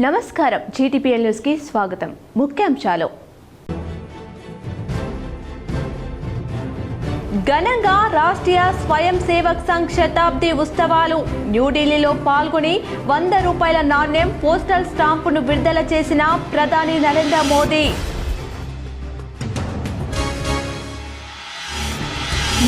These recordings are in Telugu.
నమస్కారం జీటీపీఎల్ న్యూస్ కి స్వాగతం. ముఖ్యాంశాలు ఘనంగా రాష్ట్రీయ స్వయం సేవక్ సంఘ్ శతాబ్ది ఉత్సవాలు. న్యూఢిల్లీలో పాల్గొని 100 రూపాయల నాణ్యం పోస్టల్ స్టాంపును విడుదల చేసిన ప్రధాని నరేంద్ర మోదీ.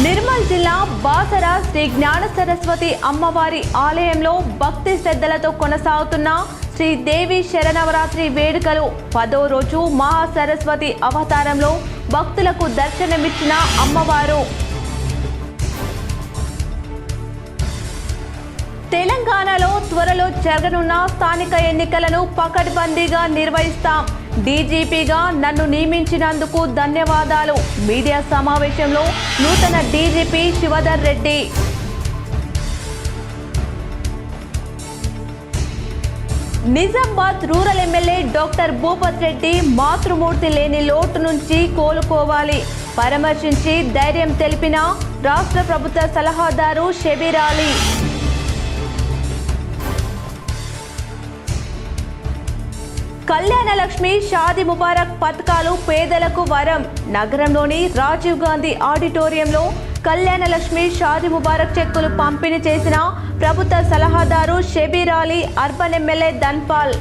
నిర్మల్ జిల్లా బాసర శ్రీ జ్ఞాన సరస్వతి అమ్మవారి ఆలయంలో భక్తి శ్రద్ధలతో కొనసాగుతున్న శ్రీదేవి శరన్నవరాత్రి వేడుకలు. 10వ రోజు మహాసరస్వతి అవతారంలో భక్తులకు దర్శనమిచ్చిన అమ్మవారు. తెలంగాణలో త్వరలో జరగనున్న స్థానిక ఎన్నికలను పకడ్బందీగా నిర్వహిస్తాం. డీజీపీగా నన్ను నియమించినందుకు ధన్యవాదాలు. మీడియా సమావేశంలో నూతన DGP Shivadhar Reddy. Nizamabad rural MLA doctor Bhupath Reddy మాతృమూర్తి లేని లోటు నుంచి కోలుకోవాలి. పరామర్శించి ధైర్యం తెలిపిన రాష్ట్ర ప్రభుత్వ సలహాదారు షబీర్ అలీ. కళ్యాణ లక్ష్మి షాదీ ముబారక్ పథకాలు పేదలకు వరం. నగరంలోని రాజీవ్ గాంధీ ఆడిటోరియంలో కళ్యాణ లక్ష్మి షాదీ ముబారక్ చెక్కులు పంపిణీ చేసిన ప్రభుత్వ సలహాదారు షబీర్ అలీ, అర్బన్ ఎమ్మెల్యే ధన్పాల్.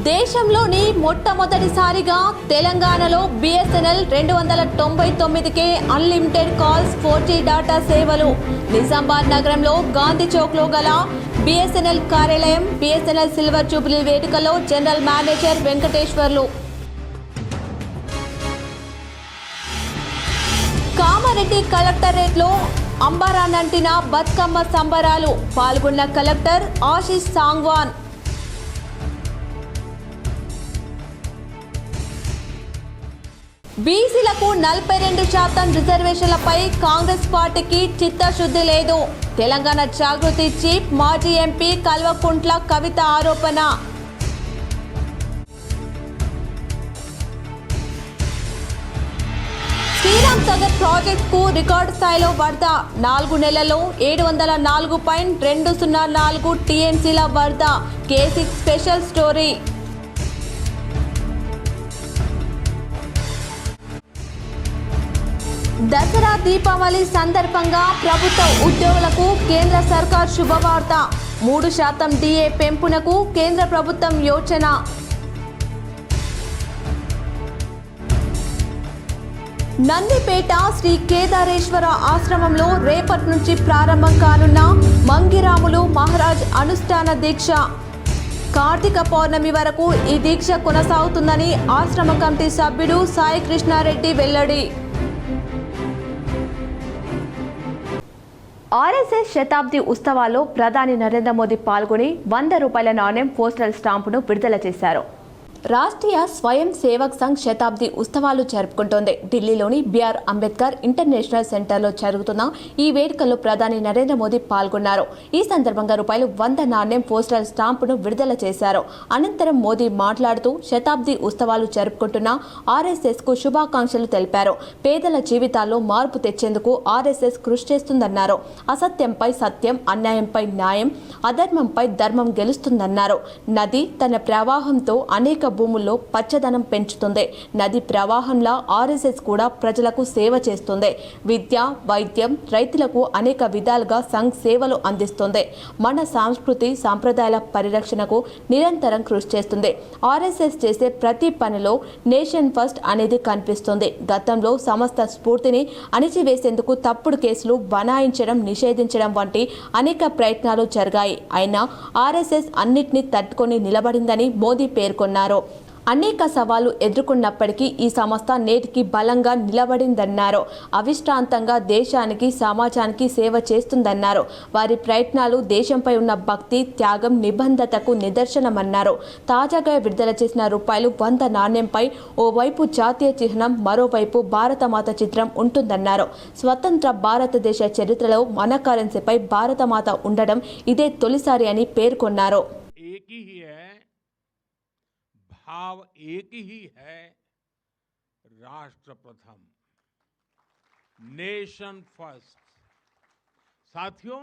దేశంలోని మొట్టమొదటిసారిగా తెలంగాణలో BSNL 299కే అన్లిమిటెడ్ కాల్స్ 4G డాటా సేవలు. నిజామాబాద్ నగరంలో గాంధీ చౌక్లో గల BSNL కార్యాలయం BSNL సిల్వర్ జూబ్లీ వేడుకలో జనరల్ మేనేజర్ వెంకటేశ్వర్లు. కామారెడ్డి కలెక్టరేట్లో అంబరానంటిన బతుకమ్మ సంబరాలు. పాల్గొన్న కలెక్టర్ ఆశీష్ సాంగ్వాన్. బీసీలకు 42% రిజర్వేషన్లపై కాంగ్రెస్ పార్టీకి చిత్తశుద్ధి లేదు. తెలంగాణ జాగృతి చీఫ్ మాజీ ఎంపీ కల్వకుంట్ల కవిత ఆరోపణ. శ్రీరామ్ సాగర్ ప్రాజెక్టుకు రికార్డు స్థాయిలో వరద. 4 నెలల్లో 704.204 TMCల వరద. K6 special story. Dasara Deepavali సందర్భంగా ప్రభుత్వ ఉద్యోగులకు కేంద్ర సర్కార్ శుభవార్త. 3% DA పెంపునకు కేంద్ర ప్రభుత్వం యోచన. నందిపేట శ్రీ కేదారేశ్వర ఆశ్రమంలో రేపటి నుంచి ప్రారంభం కానున్న మంగిరాములు మహారాజ్ అనుష్ఠాన దీక్ష. కార్తీక పౌర్ణమి వరకు ఈ దీక్ష కొనసాగుతుందని ఆశ్రమ కమిటీ సభ్యుడు సాయి కృష్ణారెడ్డి వెల్లడి. RSS శతాబ్ది ఉత్సవాల్లో ప్రధాని నరేంద్ర మోదీ పాల్గొని 100 రూపాయల నాణ్యం పోస్టల్ స్టాంపును విడుదల చేశారు. రాష్ట్రీయ స్వయం సేవక్ సంఘ్ శతాబ్ది ఉత్సవాలు జరుపుకుంటోంది. ఢిల్లీలోని BR అంబేద్కర్ ఇంటర్నేషనల్ సెంటర్లో జరుగుతున్న ఈ వేడుకల్లో ప్రధాని నరేంద్ర మోదీ పాల్గొన్నారు. ఈ సందర్భంగా ₹100 నాణ్యం పోస్టల్ స్టాంపును విడుదల చేశారు. అనంతరం మోదీ మాట్లాడుతూ శతాబ్ది ఉత్సవాలు జరుపుకుంటున్న RSSకు శుభాకాంక్షలు తెలిపారు. పేదల జీవితాల్లో మార్పు తెచ్చేందుకు RSS కృషి చేస్తుందన్నారు. అసత్యంపై సత్యం, అన్యాయంపై న్యాయం, అధర్మంపై ధర్మం గెలుస్తుందన్నారు. నది తన ప్రవాహంతో అనేక భూముల్లో పచ్చదనం పెంచుతుంది. నది ప్రవాహంలా RSS కూడా ప్రజలకు సేవ చేస్తుంది. విద్య, వైద్యం, రైతులకు అనేక విధాలుగా సంఘ్ సేవలు అందిస్తుంది. మన సంస్కృతి సాంప్రదాయాల పరిరక్షణకు నిరంతరం కృషి చేస్తుంది. RSS చేసే ప్రతి పనిలో నేషన్ ఫస్ట్ అనేది కనిపిస్తుంది. గతంలో సమస్త స్ఫూర్తిని అణిచివేసేందుకు తప్పుడు కేసులు బనాయించడం, నిషేధించడం వంటి అనేక ప్రయత్నాలు జరిగాయి. అయినా RSS అన్నిటినీ తట్టుకొని నిలబడిందని మోదీ పేర్కొన్నారు. అనేక సవాళ్లు ఎదుర్కొన్నప్పటికీ ఈ సంస్థ నేటికి బలంగా నిలబడిందన్నారు. అవిశ్రాంతంగా దేశానికి, సమాజానికి సేవ చేస్తుందన్నారు. వారి ప్రయత్నాలు దేశంపై ఉన్న భక్తి, త్యాగం, నిబద్ధతకు నిదర్శనమన్నారు. తాజాగా విడుదల చేసిన ₹100 నాణ్యంపై ఓవైపు జాతీయ చిహ్నం, మరోవైపు భారతమాత చిత్రం ఉంటుందన్నారు. స్వతంత్ర భారతదేశ చరిత్రలో మన కరెన్సీపై భారతమాత ఉండడం ఇదే తొలిసారి అని పేర్కొన్నారు. भाव एक ही है, राष्ट्र प्रथम, नेशन फर्स्ट। साथियों,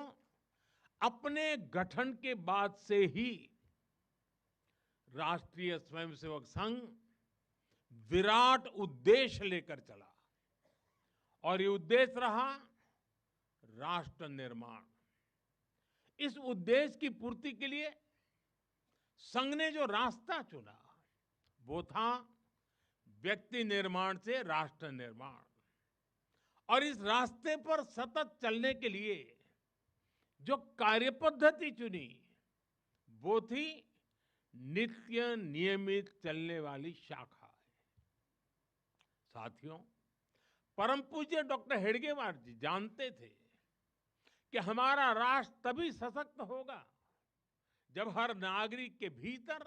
अपने गठन के बाद से ही राष्ट्रीय स्वयंसेवक संघ विराट उद्देश्य लेकर चला और ये उद्देश्य रहा राष्ट्र निर्माण। इस उद्देश्य की पूर्ति के लिए संघ ने जो रास्ता चुना वो था व्यक्ति निर्माण से राष्ट्र निर्माण, और इस रास्ते पर सतत चलने के लिए जो कार्यपद्धति चुनी वो थी नित्य नियमित चलने वाली शाखा। साथियों, परम पूज्य डॉक्टर हेडगेवार जी जानते थे कि हमारा राष्ट्र तभी सशक्त होगा जब हर नागरिक के भीतर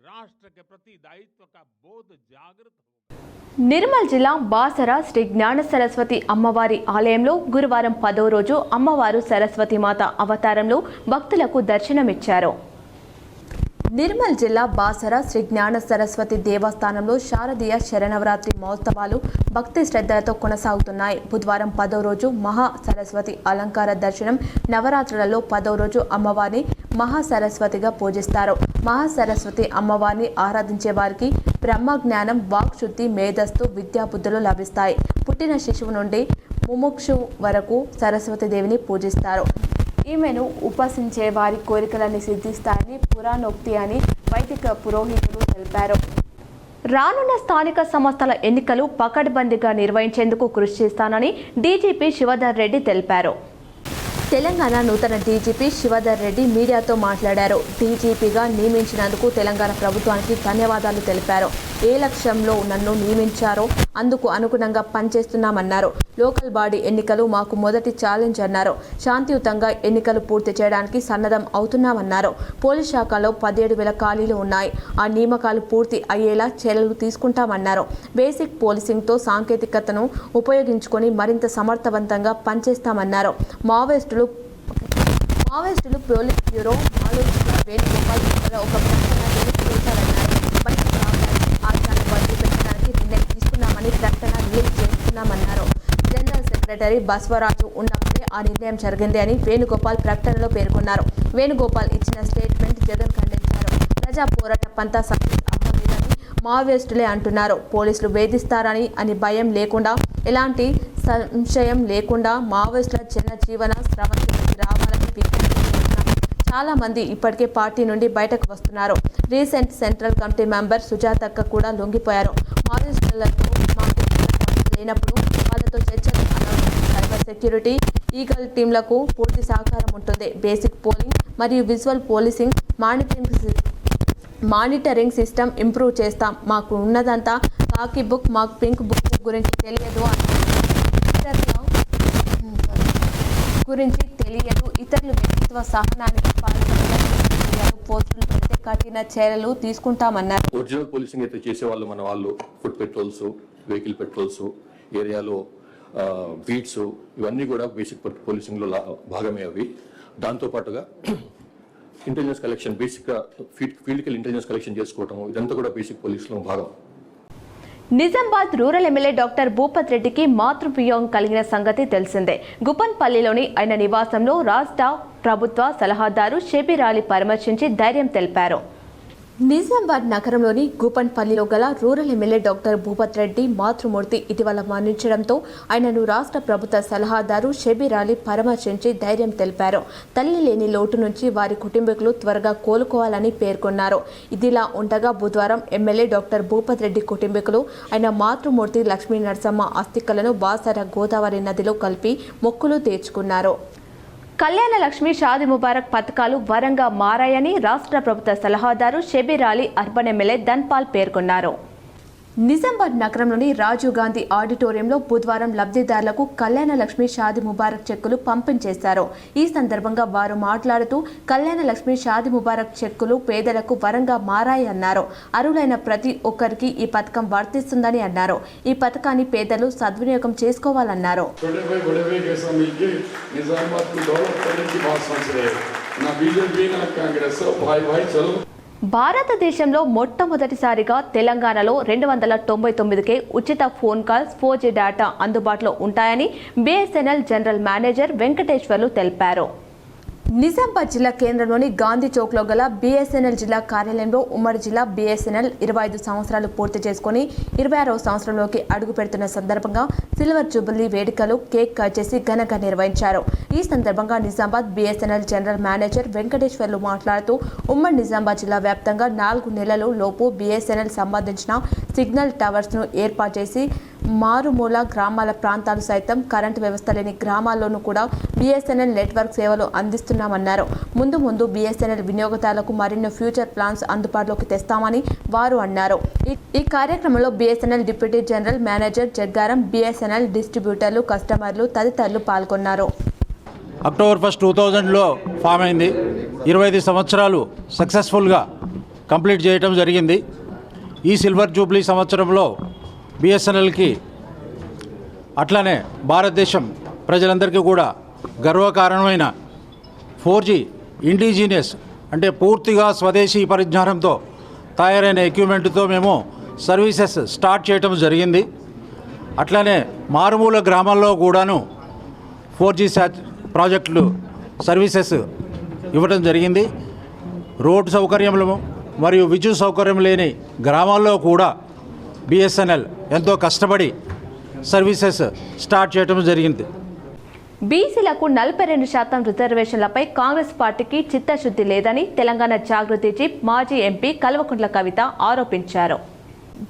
राष्ट्र के प्रति दायित्व का बोध जागृत होगा। నిర్మల్ జిల్లా బాసర శ్రీ జ్ఞాన సరస్వతి అమ్మవారి ఆలయంలో గురువారం 10వ రోజు అమ్మవారు సరస్వతి మాత అవతారంలో భక్తులకు దర్శనమిచ్చారు. నిర్మల్ జిల్లా బాసర శ్రీ జ్ఞాన సరస్వతి దేవస్థానంలో శారదీయ శరణవరాత్రి మహోత్సవాలు భక్తి శ్రద్ధలతో కొనసాగుతున్నాయి. బుధవారం 10వ రోజు మహా సరస్వతి అలంకార దర్శనం. నవరాత్రులలో 10వ రోజు అమ్మవారిని మహాసరస్వతిగా పూజిస్తారు. మహాసరస్వతి అమ్మవారిని ఆరాధించే వారికి బ్రహ్మ జ్ఞానం, వాక్ శుద్ధి, మేధస్సు, విద్యాబుద్ధులు లభిస్తాయి. పుట్టిన శిశువు నుండి ముముక్షు వరకు సరస్వతి దేవిని పూజిస్తారు. ఈమెను ఉపాసించే వారి కోరికలన్నీ సిద్ధిస్తాయని పురాణోక్తి అని వైదిక పురోహితులు తెలిపారు. రానున్న స్థానిక సంస్థల ఎన్నికలు పకడ్బందీగా నిర్వహించేందుకు కృషి చేస్తానని డీజీపీ శివధర్ రెడ్డి తెలిపారు. తెలంగాణ నూతన డీజీపీ శివధర్ రెడ్డి మీడియాతో మాట్లాడారు. డీజీపీగా నియమించినందుకు తెలంగాణ ప్రభుత్వానికి ధన్యవాదాలు తెలిపారు. ఏ లక్ష్యంలో నన్ను నియమించారో అందుకు అనుగుణంగా పనిచేస్తున్నామన్నారు. లోకల్ బాడీ ఎన్నికలు మాకు మొదటి ఛాలెంజ్ అన్నారు. శాంతియుతంగా ఎన్నికలు పూర్తి చేయడానికి సన్నద్ధం అవుతున్నామన్నారు. పోలీస్ శాఖలో 17,000 ఖాళీలు ఉన్నాయి. ఆ నియామకాలు పూర్తి అయ్యేలా చర్యలు తీసుకుంటామన్నారు. బేసిక్ పోలీసింగ్తో సాంకేతికతను ఉపయోగించుకొని మరింత సమర్థవంతంగా పనిచేస్తామన్నారు. మావోయిస్టులు పోలీస్ బ్యూరో ఆలోచన వేణుగోపాల్ ఒక ప్రకటన రిలీజ్ చేశారన్నారు. బయట ఆచారాన్ని వదిలి పెట్టడానికి నిర్ణయం తీసుకున్నామని ప్రకటన రిలీజ్ చేస్తున్నామన్నారు. జనరల్ సెక్రటరీ బస్వరాజు ఉన్నప్పుడే ఆ నిర్ణయం జరిగింది అని వేణుగోపాల్ ప్రకటనలో పేర్కొన్నారు. వేణుగోపాల్ ఇచ్చిన స్టేట్మెంట్ జగన్ ఖండించారు. ప్రజా పోరాట పంతా సక్సెస్ అవ్వలేదని మావోయిస్టులే అంటున్నారు. పోలీసులు వేధిస్తారని అని భయం లేకుండా, ఎలాంటి సంశయం లేకుండా మావోయిస్టుల జనజీవన స్రవంతికి రావాలని విజ్ఞప్తి చేస్తున్నారు. చాలా మంది ఇప్పటికే పార్టీ నుండి బయటకు వస్తున్నారు. రీసెంట్ సెంట్రల్ కమిటీ మెంబర్ సుజాతక్క కూడా లొంగిపోయారు. మావోయిస్టులతో మాకు లేనప్పుడు వాళ్ళతో చర్చలు అనవసరం. సైబర్ సెక్యూరిటీ, ఈగల్ టీంలకు పూర్తి సహకారం ఉంటుంది. బేసిక్ పోలింగ్ మరియు visual policing monitoring system improve చేస్తాం. మాకు ఉన్నదంతా కాకి బుక్, మాకు పింక్ బుక్ గురించి తెలియదు ఇతరులు వ్యక్తిత్వ సహనానికి పాల్గొనడం, పోస్టులు పెడితే కఠిన చర్యలు తీసుకుంటామన్నారు. ఒరిజినల్ పోలీసింగ్ అయితే చేసే వాళ్ళు మన వాళ్ళు ఫుడ్ పెట్రోల్స్, వెహికల్ పెట్రోల్స్, ఏరియాలో బీట్స్, ఇవన్నీ కూడా బేసిక్ పోలీసింగ్లో భాగమే అవి. దాంతోపాటుగా ఇంటెలిజెన్స్ కలెక్షన్, బేసిక్గా ఫీల్డ్కి ఇంటెలిజెన్స్ కలెక్షన్ చేసుకోవటం, ఇదంతా కూడా బేసిక్ పోలీసులో భాగం. Nizamabad rural MLA doctor Bhupath రెడ్డికి మాతృవియోగం కలిగిన సంగతి తెలిసిందే. గుపన్పల్లిలోని ఆయన నివాసంలో రాష్ట్ర ప్రభుత్వ సలహాదారు షబీర్ అలీ పరామర్శించి ధైర్యం తెలిపారు. నిజామాబాద్ నగరంలోని గూపన్పల్లిలో గల rural MLA doctor Bhupath Reddy మాతృమూర్తి ఇటీవల మరణించడంతో ఆయనను రాష్ట్ర ప్రభుత్వ సలహాదారు షబీర్ అలీ పరామర్శించి ధైర్యం తెలిపారు. తల్లి లేని లోటు నుంచి వారి కుటుంబీకులు త్వరగా కోలుకోవాలని పేర్కొన్నారు. ఇదిలా ఉండగా బుధవారం ఎమ్మెల్యే డాక్టర్ భూపత్ రెడ్డి కుటుంబీకులు ఆయన మాతృమూర్తి లక్ష్మీ నరసమ్మ అస్థికలను బాసర గోదావరి నదిలో కలిపి మొక్కులు తీర్చుకున్నారు. కళ్యాణ లక్ష్మి షాదీ ముబారక్ పథకాలు వరంగా మారాయని రాష్ట్ర ప్రభుత్వ సలహాదారు షబీర్ అలీ అర్బన్ ఎమ్మెల్యే ధన్పాల్ పేర్కొన్నారు. నిజామాబాద్ నగరంలోని రాజీవ్ గాంధీ ఆడిటోరియంలో బుధవారం లబ్ధిదారులకు కళ్యాణ లక్ష్మి షాదీ ముబారక్ చెక్కులు పంపిణీ చేశారు. ఈ సందర్భంగా వారు మాట్లాడుతూ కళ్యాణ లక్ష్మి షాదీ ముబారక్ చెక్కులు పేదలకు వరంగా మారాయన్నారు. అర్హులైన ప్రతి ఒక్కరికి ఈ పథకం వర్తిస్తుందని అన్నారు. ఈ పథకాన్ని పేదలు సద్వినియోగం చేసుకోవాలన్నారు. భారతదేశంలో మొట్టమొదటిసారిగా తెలంగాణలో 299కే ఉచిత ఫోన్ కాల్స్, 4G డేటా అందుబాటులో ఉంటాయని BSNL జనరల్ మేనేజర్ వెంకటేశ్వర్లు తెలిపారు. నిజామాబాద్ జిల్లా కేంద్రంలోని గాంధీ చౌక్లో గల బీఎస్ఎన్ఎల్ జిల్లా కార్యాలయంలో ఉమ్మడి జిల్లా బీఎస్ఎన్ఎల్ 25 సంవత్సరాలు పూర్తి చేసుకుని 26వ సంవత్సరంలోకి అడుగు పెడుతున్న సందర్భంగా సిల్వర్ జూబిలీ వేడుకలు కేక్ కట్ చేసి ఘనంగా నిర్వహించారు. ఈ సందర్భంగా Nizamabad BSNL general manager Venkateswarlu మాట్లాడుతూ ఉమ్మడి నిజామాబాద్ జిల్లా వ్యాప్తంగా 4 నెలల లోపు బీఎస్ఎన్ఎల్ సంబంధించిన సిగ్నల్ టవర్స్ను ఏర్పాటు చేసి మారుమూల గ్రామాల ప్రాంతాలు సైతం కరెంటు వ్యవస్థ లేని గ్రామాల్లోనూ కూడా బీఎస్ఎన్ఎల్ నెట్వర్క్ సేవలు అందిస్తున్నామన్నారు. ముందు బీఎస్ఎన్ఎల్ వినియోగదారులకు మరిన్ని ఫ్యూచర్ ప్లాన్స్ అందుబాటులోకి తెస్తామని వారు అన్నారు. ఈ కార్యక్రమంలో BSNL deputy general manager Jaggaram, BSNL డిస్ట్రిబ్యూటర్లు, కస్టమర్లు తదితరులు పాల్గొన్నారు. అక్టోబర్ 1, 2000లో ఫామ్ అయింది. 25 సంవత్సరాలు సక్సెస్ఫుల్గా కంప్లీట్ చేయడం జరిగింది. ఈ సిల్వర్ జూబ్లీ సంవత్సరంలో బీఎస్ఎన్ఎల్కి అట్లానే భారతదేశం ప్రజలందరికీ కూడా గర్వకారణమైన 4G ఇండిజినియస్ అంటే పూర్తిగా స్వదేశీ పరిజ్ఞానంతో తయారైన ఎక్విప్మెంట్తో మేము సర్వీసెస్ స్టార్ట్ చేయడం జరిగింది. అట్లానే మారుమూల గ్రామాల్లో కూడాను 4G ప్రాజెక్టులు సర్వీసెస్ ఇవ్వడం జరిగింది. రోడ్డు సౌకర్యములు మరియు విద్యుత్ సౌకర్యం లేని గ్రామాల్లో కూడా బీఎస్ఎన్ఎల్ ఎంతో కష్టపడి సర్వీసెస్ స్టార్ట్ చేయడం జరిగింది. బీసీలకు 42% రిజర్వేషన్లపై కాంగ్రెస్ పార్టీకి చిత్తశుద్ధి లేదని తెలంగాణ జాగృతి చీఫ్ మాజీ ఎంపీ కల్వకుంట్ల కవిత ఆరోపించారు.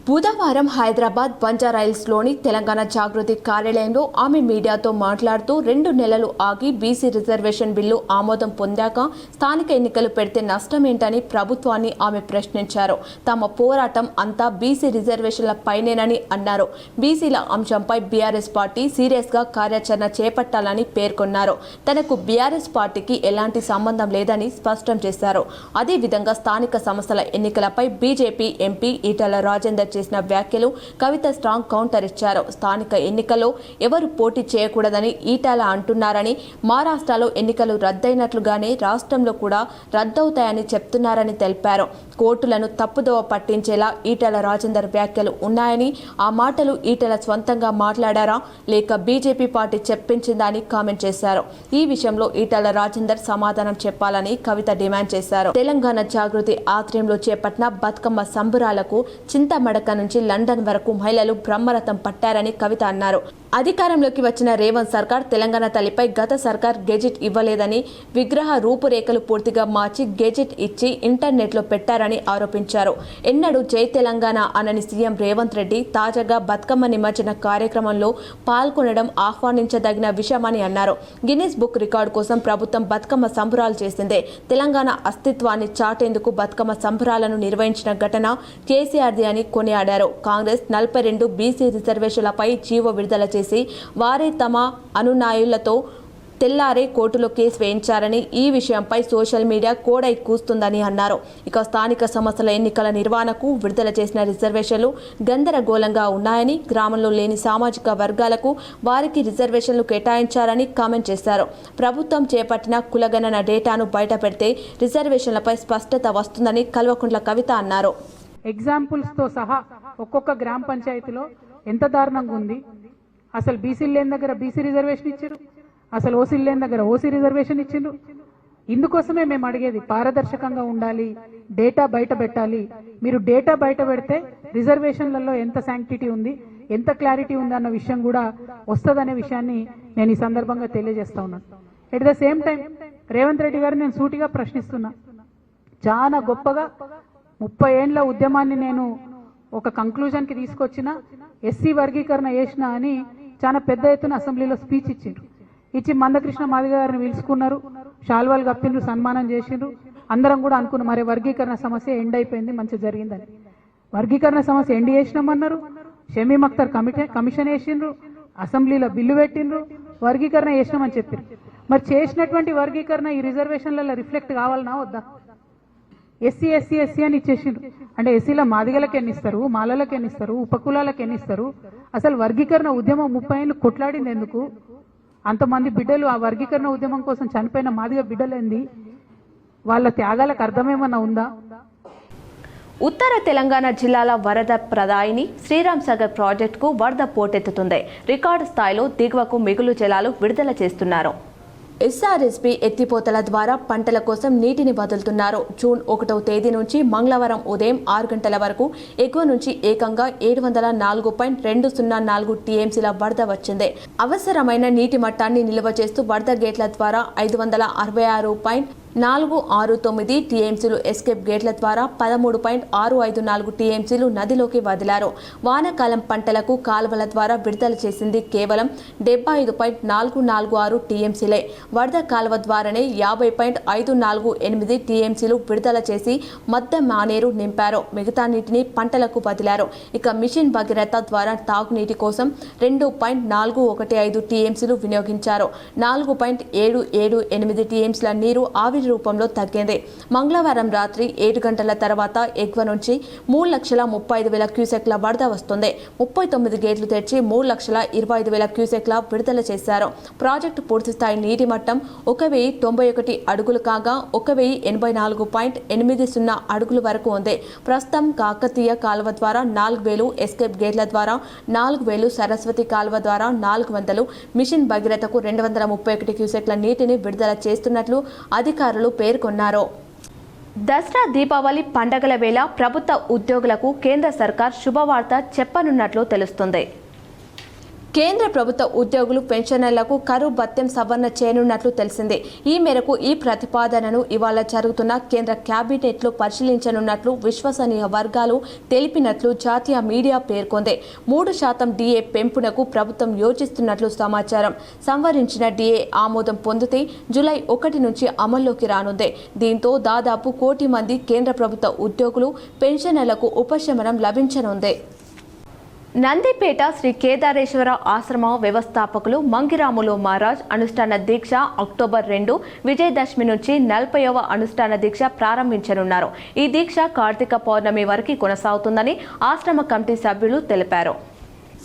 బుధవారం హైదరాబాద్ బంజారాహిల్స్లోని తెలంగాణ జాగృతి కార్యాలయంలో ఆమె మీడియాతో మాట్లాడుతూ 2 నెలలు ఆగి బీసీ రిజర్వేషన్ బిల్లు ఆమోదం పొందాక స్థానిక ఎన్నికలు పెడితే నష్టమేంటని ప్రభుత్వాన్ని ఆమె ప్రశ్నించారు. తమ పోరాటం అంతా బీసీ రిజర్వేషన్ల పైనేనని అన్నారు. బీసీల అంశంపై బీఆర్ఎస్ పార్టీ సీరియస్గా కార్యాచరణ చేపట్టాలని పేర్కొన్నారు. తనకు బీఆర్ఎస్ పార్టీకి ఎలాంటి సంబంధం లేదని స్పష్టం చేశారు. అదేవిధంగా స్థానిక సంస్థల ఎన్నికలపై బీజేపీ ఎంపీ ఈటల రాజేందర్ చేసిన వ్యాఖ్యలు కవిత స్ట్రాంగ్ కౌంటర్ ఇచ్చారు. స్థానిక ఎన్నికల్లో ఎవరు పోటీ చేయకూడదని ఈటల అంటున్నారని, మహారాష్ట్రలో ఎన్నికలు రద్దయినట్లుగానే రాష్ట్రంలో కూడా రద్దవుతాయని చెప్తున్నారని తెలిపారు. కోర్టులను తప్పుదోవ పట్టించేలా ఈటల రాజేందర్ వ్యాఖ్యలు ఉన్నాయని, ఆ మాటలు ఈటల స్వంతంగా మాట్లాడారా లేక బీజేపీ పార్టీ చెప్పించిందా అని కామెంట్ చేశారు. ఈ విషయంలో ఈటల రాజేందర్ సమాధానం చెప్పాలని కవిత డిమాండ్ చేశారు. తెలంగాణ జాగృతి ఆధ్వర్యంలో చేపట్టిన బతుకమ్మ సంబురాలకు చింతమడక నుంచి లండన్ వరకు మహిళలు బ్రహ్మరథం పట్టారని కవిత అన్నారు. అధికారంలోకి వచ్చిన రేవంత్ సర్కార్ తెలంగాణ తల్లిపై గత సర్కార్ గెజిట్ ఇవ్వలేదని, విగ్రహ రూపురేఖలు పూర్తిగా మార్చి గెజిట్ ఇచ్చి ఇంటర్నెట్లో పెట్టారని ఆరోపించారు. ఎన్నడూ జై తెలంగాణ అనని సీఎం రేవంత్ రెడ్డి తాజాగా బతుకమ్మ నిమజ్జన కార్యక్రమంలో పాల్గొనడం ఆహ్వానించదగిన విషయమని అన్నారు. గిన్నిస్ బుక్ రికార్డు కోసం ప్రభుత్వం బతుకమ్మ సంబరాలు చేసిందే. తెలంగాణ అస్తిత్వాన్ని చాటేందుకు బతుకమ్మ సంబరాలను నిర్వహించిన ఘటన కేసీఆర్ది అని కొనియాడారు. కాంగ్రెస్ 42 బీసీ రిజర్వేషన్లపై జీవో విడుదల చేసి వారే తమ అనునాయులతో తెల్లారే కోర్టులో కేసు వేయించారని, ఈ విషయంపై సోషల్ మీడియా కోడై కూస్తుందని అన్నారు. ఇక స్థానిక సంస్థల ఎన్నికల నిర్వహణకు విడుదల చేసిన రిజర్వేషన్లు గందరగోళంగా ఉన్నాయని, గ్రామంలో లేని సామాజిక వర్గాలకు వారికి రిజర్వేషన్లు కేటాయించారని కామెంట్ చేశారు. ప్రభుత్వం చేపట్టిన కులగణన డేటాను బయటపెడితే రిజర్వేషన్లపై స్పష్టత వస్తుందని కల్వకుంట్ల కవిత అన్నారు. ఎగ్జాంపుల్స్తో సహా ఒక్కొక్క గ్రామ పంచాయతీలో ఎంత దారుణంగా ఉంది. అసలు బీసీలు లేని దగ్గర బీసీ రిజర్వేషన్ ఇచ్చారు, అసలు ఓసీలు లేని దగ్గర ఓసీ రిజర్వేషన్ ఇచ్చిండ్రు. ఇందుకోసమే మేము అడిగేది పారదర్శకంగా ఉండాలి, డేటా బయట పెట్టాలి. మీరు డేటా బయట పెడితే రిజర్వేషన్లలో ఎంత శాంక్టిటీ ఉంది, ఎంత క్లారిటీ ఉంది అన్న విషయం కూడా వస్తుందనే విషయాన్ని నేను ఈ సందర్భంగా తెలియజేస్తా ఉన్నాను. At the same time Revanth Reddy గారు నేను సూటిగా ప్రశ్నిస్తున్నా. చాలా గొప్పగా 30 ఏండ్ల ఉద్యమాన్ని నేను ఒక కంక్లూజన్కి తీసుకొచ్చిన, ఎస్సీ వర్గీకరణ చేసిన అని చాలా పెద్ద ఎత్తున అసెంబ్లీలో స్పీచ్ ఇచ్చి మందకృష్ణ మాదిగ గారిని పిలుచుకున్నారు, షాల్వాలు కప్పిండ్రు, సన్మానం చేసిండ్రు. అందరం కూడా అనుకున్నాం మరి వర్గీకరణ సమస్య ఎండ్ అయిపోయింది, మంచి జరిగిందని. వర్గీకరణ సమస్య ఎండ్ చేసినామన్నారు, షమీమ్ అఖ్తర్ కమిషన్ వేసిండ్రు, అసెంబ్లీలో బిల్లు పెట్టిండ్రు, వర్గీకరణ చేసినామని చెప్పారు. మరి చేసినటువంటి వర్గీకరణ ఈ రిజర్వేషన్లలో రిఫ్లెక్ట్ కావాలన్నా వద్దా? ఎస్సీ ఎస్సీ ఎస్సీ అని ఇచ్చేసిండ్రు. అంటే ఎస్సీల మాదిగలకు ఎన్ని ఇస్తారు, మాలలకు ఎన్ని ఇస్తారు, ఉపకులాలకు ఎన్ని ఇస్తారు? అసలు వర్గీకరణ ఉద్యమం 30 ఏళ్ళు కొట్లాడింది ఎందుకు? అంతమంది బిడ్డలు ఆ వర్గీకరణ ఉద్యమం కోసం చనిపోయిన మాదిగ బిడ్డలేంది? వాళ్ళ త్యాగాలకు అర్థమేమన్నా ఉందా? ఉత్తర తెలంగాణ జిల్లాల వరద ప్రదాయిని శ్రీరామ్ సాగర్ ప్రాజెక్టుకు వరద పోటెత్తుతుంది. రికార్డు స్థాయిలో దిగువకు మిగులు జలాలు విడుదల చేస్తున్నారు. ఎస్ఆర్ఎస్పీ ఎత్తిపోతల ద్వారా పంటల కోసం నీటిని వదులుతున్నారు. జూన్ 1వ తేదీ నుంచి మంగళవారం ఉదయం 6 గంటల వరకు ఎగువ నుంచి ఏకంగా 704.204 టీఎంసీల వరద వచ్చింది. అవసరమైన నీటి మట్టాన్ని నిల్వ చేస్తూ వరద గేట్ల ద్వారా 566.469 టీఎంసీలు, ఎస్కేప్ గేట్ల ద్వారా 13.654 టీఎంసీలు నదిలోకి వదిలారు. వానాకాలం పంటలకు కాలువల ద్వారా విడుదల చేసింది కేవలం 75.446 టీఎంసీలే. వరద కాలువ ద్వారానే 50.548 టీఎంసీలు విడుదల చేసి మధ్య మానేరు నింపారు. మిగతా నీటిని పంటలకు వదిలారు. ఇక మిషన్ భగీరథ ద్వారా తాగునీటి కోసం 2.415 టీఎంసీలు వినియోగించారు. 4.778 టీఎంసీల నీరు ఆవిరి రూపంలో తగ్గింది. మంగళవారం రాత్రి 7 గంటల తర్వాత ఎగువ నుంచి 3,35,000 క్యూసెక్ల వరద వస్తుంది. 39 గేట్లు తెరిచి 3,25,000 క్యూసెక్ల విడుదల చేశారు. ప్రాజెక్టు పూర్తిస్థాయి నీటి మట్టం 1,091 అడుగులు కాగా 1,084.80 అడుగుల వరకు ఉంది. ప్రస్తుతం కాకతీయ కాలువ ద్వారా 4,000, ఎస్కేప్ గేట్ల ద్వారా 4,000, సరస్వతి కాలువ ద్వారా 400, మిషన్ భగీరథకు 231 క్యూసెక్ల నీటిని విడుదల చేస్తున్నట్లు అధికారులు పేర్కొన్నారు. దసరా, దీపావళి పండగల వేళ ప్రభుత్వ ఉద్యోగులకు కేంద్ర సర్కార్ శుభవార్త చెప్పనున్నట్లు తెలుస్తుంది. కేంద్ర ప్రభుత్వ ఉద్యోగులు పెన్షనర్లకు కరువు భత్యం సవరణ చేయనున్నట్లు తెలిసింది. ఈ మేరకు ఈ ప్రతిపాదనను ఇవాళ జరుగుతున్న కేంద్ర కేబినెట్లో పరిశీలించనున్నట్లు విశ్వసనీయ వర్గాలు తెలిపినట్లు జాతీయ మీడియా పేర్కొంది. 3% డిఏ పెంపునకు ప్రభుత్వం యోచిస్తున్నట్లు సమాచారం. సంవరించిన డిఏ ఆమోదం పొందితే జూలై 1 నుంచి అమల్లోకి రానుంది. దీంతో దాదాపు 1 కోటి మంది కేంద్ర ప్రభుత్వ ఉద్యోగులు, పెన్షనర్లకు ఉపశమనం లభించనుంది. నందిపేట శ్రీ కేదారేశ్వర ఆశ్రమ వ్యవస్థాపకులు మంగిరాములు మహారాజ్ అనుష్ఠాన దీక్ష అక్టోబర్ 2 విజయదశమి నుంచి 40వ అనుష్ఠాన దీక్ష ప్రారంభించనున్నారు. ఈ దీక్ష కార్తీక పౌర్ణమి వరకు కొనసాగుతుందని ఆశ్రమ కమిటీ సభ్యులు తెలిపారు.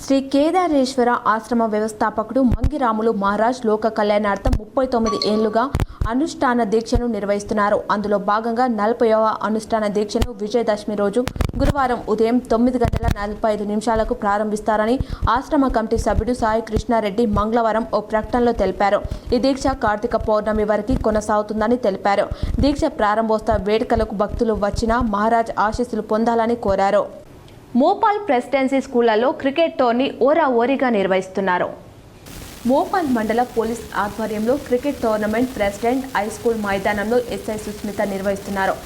శ్రీ కేదారేశ్వర ఆశ్రమ వ్యవస్థాపకుడు మంగిరాములు మహారాజ్ లోక కళ్యాణార్థం 39 ఏళ్లుగా అనుష్ఠాన దీక్షను నిర్వహిస్తున్నారు. అందులో భాగంగా 40వ అనుష్ఠాన దీక్షను విజయదశమి రోజు గురువారం ఉదయం 9:45 ప్రారంభిస్తారని ఆశ్రమ కమిటీ సభ్యుడు సాయి కృష్ణారెడ్డి మంగళవారం ఓ ప్రకటనలో తెలిపారు. ఈ దీక్ష కార్తీక పౌర్ణమి వరకు కొనసాగుతుందని తెలిపారు. దీక్ష ప్రారంభోత్సవ వేడుకలకు భక్తులు వచ్చిన మహారాజ్ ఆశీస్సులు పొందాలని కోరారు. మోపాల్ ప్రెసిడెన్సీ స్కూళ్లలో క్రికెట్ టోర్నీ ఓరాఓరీగా నిర్వహిస్తున్నారు. మోపాల్ మండల పోలీస్ ఆధ్వర్యంలో cricket tournament president high school మైదానంలో ఎస్ఐ సుస్మిత నిర్వహిస్తున్నారు.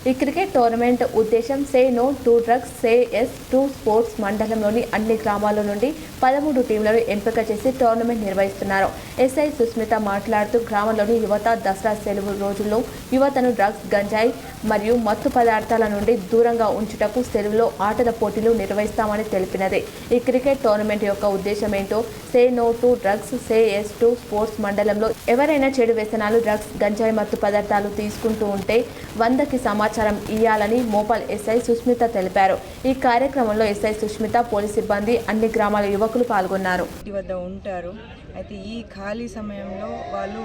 ఈ క్రికెట్ టోర్నమెంట్ ఉద్దేశం say no to drugs, say yes to sports. మండలంలోని అన్ని గ్రామాల నుండి 13 టీంలను ఎంపిక చేసి టోర్నమెంట్ నిర్వహిస్తున్నారు. ఎస్ఐ సుస్మిత మాట్లాడుతూ గ్రామంలోని యువత దసరా సెలవు రోజుల్లో యువతను డ్రగ్స్, గంజాయి మరియు మత్తు పదార్థాల నుండి దూరంగా ఉంచుటకు సెలవులో ఆటల పోటీలు నిర్వహిస్తామని తెలిపినది. ఈ క్రికెట్ టోర్నమెంట్ యొక్క ఉద్దేశం ఏంటో say no to drugs, say yes to sports. మండలంలో ఎవరైనా చెడు వ్యసనాలు, డ్రగ్స్, గంజాయి మత్తు పదార్థాలు తీసుకుంటూ ఉంటే 100కి సమాచారం ఇవ్వాలని మోపాల్ ఎస్ఐ సుస్మిత తెలిపారు. ఈ కార్యక్రమంలో ఎస్ఐ సుస్మిత, పోలీస్ సిబ్బంది, అన్ని గ్రామాల యువకులు పాల్గొన్నారు. వద్ద ఉంటారు. అయితే ఈ ఖాళీ సమయంలో వాళ్ళు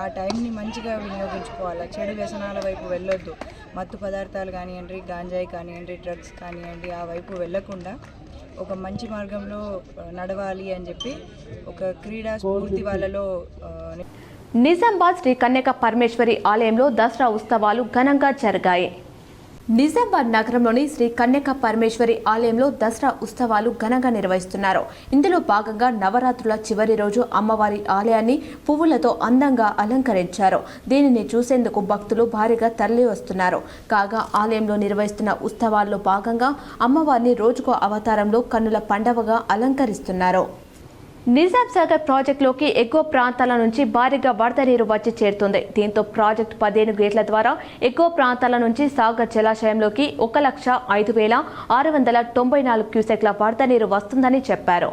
ఆ టైంని మంచిగా వినియోగించుకోవాలి. చెడు వ్యసనాల వైపు వెళ్ళొద్దు. మత్తు పదార్థాలు కానివ్వండి, గాంజాయి కానివ్వండి, డ్రగ్స్ కానివ్వండి, ఆ వైపు వెళ్ళకుండా ఒక మంచి మార్గంలో నడవాలి అని చెప్పి ఒక క్రీడా స్ఫూర్తి వాళ్ళలో. నిజామాబాద్ శ్రీ కన్యక పరమేశ్వరి ఆలయంలో దసరా ఉత్సవాలు ఘనంగా జరిగాయి. నిజామాబాద్ నగరంలోని శ్రీ కన్యక పరమేశ్వరి ఆలయంలో దసరా ఉత్సవాలు ఘనంగా నిర్వహిస్తున్నారు. ఇందులో భాగంగా నవరాత్రుల చివరి రోజు అమ్మవారి ఆలయాన్ని పువ్వులతో అందంగా అలంకరించారు. దీనిని చూసేందుకు భక్తులు భారీగా తరలి వస్తున్నారు. కాగా ఆలయంలో నిర్వహిస్తున్న ఉత్సవాల్లో భాగంగా అమ్మవారిని రోజుకో అవతారంలో కన్నుల పండవగా అలంకరిస్తున్నారు. నిజాం సాగర్ ప్రాజెక్టులోకి ఎగువ ప్రాంతాల నుంచి భారీగా వరద నీరు వచ్చి చేరుతుంది. దీంతో ప్రాజెక్టు 15 గేట్ల ద్వారా ఎగువ ప్రాంతాల నుంచి సాగర్ జలాశయంలోకి 1,05,694 క్యూసెక్ల వరద నీరు వస్తుందని చెప్పారు.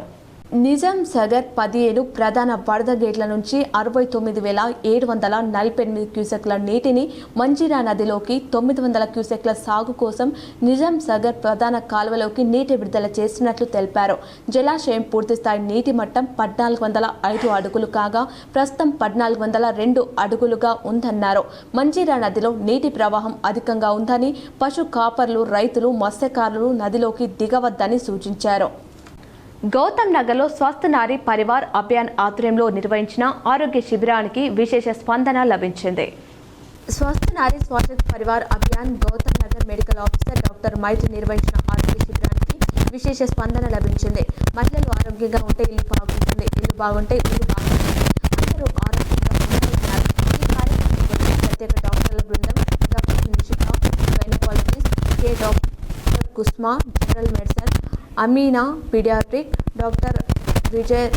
నిజాం సాగర్ 15 ప్రధాన వరద గేట్ల నుంచి 69,748 క్యూసెక్ల నీటిని మంజీరా నదిలోకి, 900 క్యూసెక్ల సాగు కోసం నిజాం సాగర్ ప్రధాన కాలువలోకి నీటి విడుదల చేస్తున్నట్లు తెలిపారు. జలాశయం పూర్తిస్థాయి నీటి మట్టం 1,405 అడుగులు కాగా ప్రస్తుతం 1,402 అడుగులుగా ఉందన్నారు. మంజీరా నదిలో నీటి ప్రవాహం అధికంగా ఉందని, పశు కాపర్లు, రైతులు, మత్స్యకారులు నదిలోకి దిగవద్దని సూచించారు. గౌతమ్ నగర్లో స్వస్థ నారీ పరివార్ అభియాన్ ఆధ్వర్యంలో నిర్వహించిన ఆరోగ్య శిబిరానికి విశేష స్పందన లభించింది. Swasth Nari Swatantra Parivar Abhiyan Gautam Nagar medical officer doctor Maitri నిర్వహించిన ఆరోగ్య శిబిరానికి విశేష స్పందన లభించింది. మహిళలు ఆరోగ్యంగా ఉంటే ఇల్లు బాగుంటుంది, ఇల్లు బాగుంటే ఇల్లు బాగుంటుంది, అందరూ ఆరోగ్యంగా ఉండాలన్నారు. ఈ కార్యక్రమంలో ప్రత్యేక డాక్టర్ల బృందం, doctor Nishita, gynaecologist, K doctor Kusma, general medicine, Amina paediatric, doctor Vijay,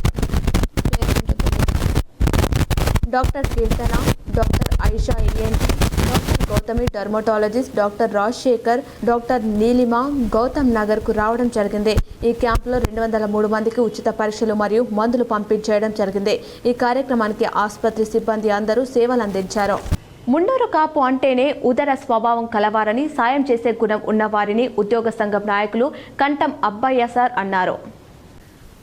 doctor Keerthana, doctor Aisha ENT, doctor Gautami dermatologist, doctor Rajasekhar, doctor Neelima Gautam నగర్కు రావడం జరిగింది. ఈ క్యాంపులో 203 మందికి ఉచిత పరీక్షలు మరియు మందులు పంపించేయడం జరిగింది. ఈ కార్యక్రమానికి ఆసుపత్రి సిబ్బంది అందరూ సేవలు అందించారు. మున్నూరు కాపు అంటేనే ఉదర స్వభావం కలవారని, సాయం చేసే గుణం ఉన్నవారిని ఉద్యోగ సంఘం నాయకులు కంఠం అబ్బయ్య సార్ అన్నారు.